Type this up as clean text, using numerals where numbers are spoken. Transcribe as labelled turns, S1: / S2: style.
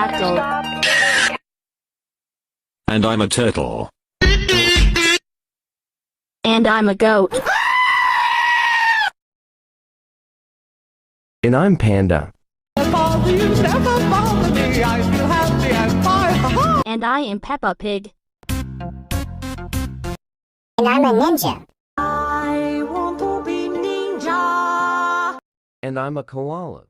S1: pterodactyl.
S2: And I'm a turtle.
S1: And I'm a goat.
S3: And I'm Panda.
S1: And I am Peppa Pig.
S4: And I'm a ninja.
S5: I want to be ninja.
S3: And I'm a koala.